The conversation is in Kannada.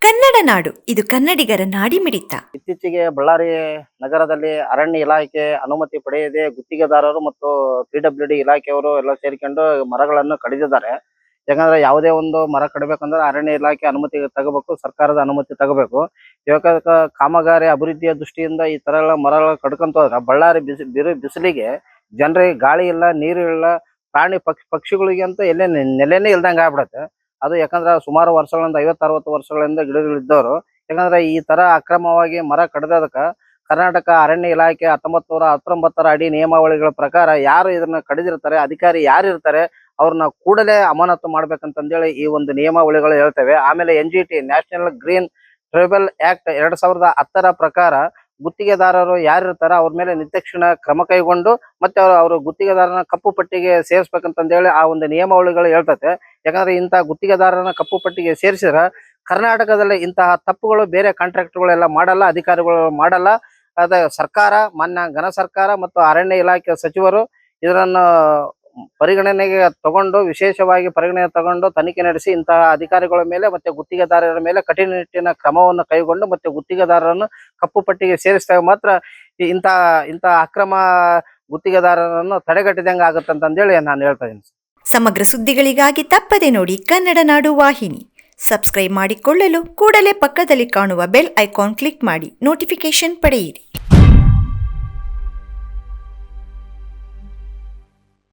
ಕನ್ನಡ ನಾಡು ಇದು ಕನ್ನಡಿಗರ ನಾಡಿಮಿಡಿತ. ಇತ್ತೀಚೆಗೆ ಬಳ್ಳಾರಿ ನಗರದಲ್ಲಿ ಅರಣ್ಯ ಇಲಾಖೆ ಅನುಮತಿ ಪಡೆಯದೆ ಗುತ್ತಿಗೆದಾರರು ಮತ್ತು ಪಿಡಬ್ಲ್ಯೂಡಿ ಇಲಾಖೆಯವರು ಎಲ್ಲ ಸೇರಿಕೊಂಡು ಮರಗಳನ್ನು ಕಡಿದಿದ್ದಾರೆ. ಯಾಕಂದ್ರೆ ಯಾವುದೇ ಒಂದು ಮರ ಕಡಿಬೇಕಂದ್ರೆ ಅರಣ್ಯ ಇಲಾಖೆ ಅನುಮತಿ ತಗೋಬೇಕು, ಸರ್ಕಾರದ ಅನುಮತಿ ತಗೋಬೇಕು. ಇವಾಗ ಕಾಮಗಾರಿ ಅಭಿವೃದ್ಧಿಯ ದೃಷ್ಟಿಯಿಂದ ಈ ತರ ಎಲ್ಲ ಮರಗಳು ಕಡ್ಕೊಂತ ಹೋದ್ರೆ ಬಳ್ಳಾರಿ ಬಿಸಿಲಿಗೆ ಜನರಿಗೆ ಗಾಳಿ ಇಲ್ಲ, ನೀರು ಇಲ್ಲ, ಪ್ರಾಣಿ ಪಕ್ಷಿಗಳಿಗೆ ಅಂತ ಎಲ್ಲೇ ನೆಲೆನೇ ಇಲ್ದಂಗೆ ಆಗ್ಬಿಡತ್ತೆ. ಅದು ಯಾಕಂದ್ರೆ ಸುಮಾರು ವರ್ಷಗಳಿಂದ 50-60 ವರ್ಷಗಳಿಂದ ಗಿಡಗಳಿದ್ದವರು ಯಾಕಂದ್ರೆ ಈ ತರ ಅಕ್ರಮವಾಗಿ ಮರ ಕಡಿದದಕ್ಕ ಕರ್ನಾಟಕ ಅರಣ್ಯ ಇಲಾಖೆ 1919 ಅಡಿ ನಿಯಮಾವಳಿಗಳ ಪ್ರಕಾರ ಯಾರು ಇದನ್ನ ಕಡಿದಿರ್ತಾರೆ, ಅಧಿಕಾರಿ ಯಾರು ಇರ್ತಾರೆ ಅವ್ರನ್ನ ಕೂಡಲೇ ಅಮಾನತು ಮಾಡ್ಬೇಕಂತಂದೇಳಿ ಈ ಒಂದು ನಿಯಮಾವಳಿಗಳು ಹೇಳ್ತವೆ. ಆಮೇಲೆ NGT national green tribal act 2010 ಪ್ರಕಾರ ಗುತ್ತಿಗೆದಾರರು ಯಾರಿರ್ತಾರ ಅವ್ರ ಮೇಲೆ ನಿರ್ದಾಕ್ಷಿಣ್ಯ ಕ್ರಮ ಕೈಗೊಂಡು ಮತ್ತೆ ಅವರು ಗುತ್ತಿಗೆದಾರನ ಕಪ್ಪು ಪಟ್ಟಿಗೆ ಸೇರಿಸ್ಬೇಕಂತಂದೇಳಿ ಆ ಒಂದು ನಿಯಮಾವಳಿಗಳು ಹೇಳ್ತತೆ. ಯಾಕಂದ್ರೆ ಇಂತಹ ಗುತ್ತಿಗೆದಾರನ ಕಪ್ಪು ಪಟ್ಟಿಗೆ ಸೇರಿಸಿದ್ರ ಕರ್ನಾಟಕದಲ್ಲಿ ಇಂತಹ ತಪ್ಪುಗಳು ಬೇರೆ ಕಾಂಟ್ರಾಕ್ಟರ್ಗಳೆಲ್ಲ ಮಾಡಲ್ಲ, ಅಧಿಕಾರಿಗಳು ಮಾಡಲ್ಲ. ಅದ ಸರ್ಕಾರ, ಮಾನ್ಯ ಘನ ಸರ್ಕಾರ ಮತ್ತು ಅರಣ್ಯ ಇಲಾಖೆ ಸಚಿವರು ಇದನ್ನು ಪರಿಗಣನೆಗೆ ತಗೊಂಡು ವಿಶೇಷವಾಗಿ ಪರಿಗಣನೆ ತಗೊಂಡು ತನಿಖೆ ನಡೆಸಿ ಇಂತಹ ಅಧಿಕಾರಿಗಳ ಮೇಲೆ ಮತ್ತೆ ಗುತ್ತಿಗೆದಾರರ ಮೇಲೆ ಕಠಿಣ ಕ್ರಮವನ್ನು ಕೈಗೊಂಡು ಮತ್ತೆ ಗುತ್ತಿಗೆದಾರರನ್ನು ಕಪ್ಪು ಪಟ್ಟಿಗೆ ಸೇರಿಸಿದಾಗ ಮಾತ್ರ ಇಂಥ ಅಕ್ರಮ ಗುತ್ತಿಗೆದಾರರನ್ನು ತಡೆಗಟ್ಟಿದಂಗೆ ಆಗುತ್ತಂತಂದೇಳಿ ನಾನು ಹೇಳ್ತಾ ಇದ್ದೀನಿ. ಸಮಗ್ರ ಸುದ್ದಿಗಳಿಗಾಗಿ ತಪ್ಪದೆ ನೋಡಿ ಕನ್ನಡ ನಾಡು ವಾಹಿನಿ. ಸಬ್ಸ್ಕ್ರೈಬ್ ಮಾಡಿಕೊಳ್ಳಲು ಕೂಡಲೇ ಪಕ್ಕದಲ್ಲಿ ಕಾಣುವ ಬೆಲ್ ಐಕಾನ್ ಕ್ಲಿಕ್ ಮಾಡಿ ನೋಟಿಫಿಕೇಶನ್ ಪಡೆಯಿರಿ.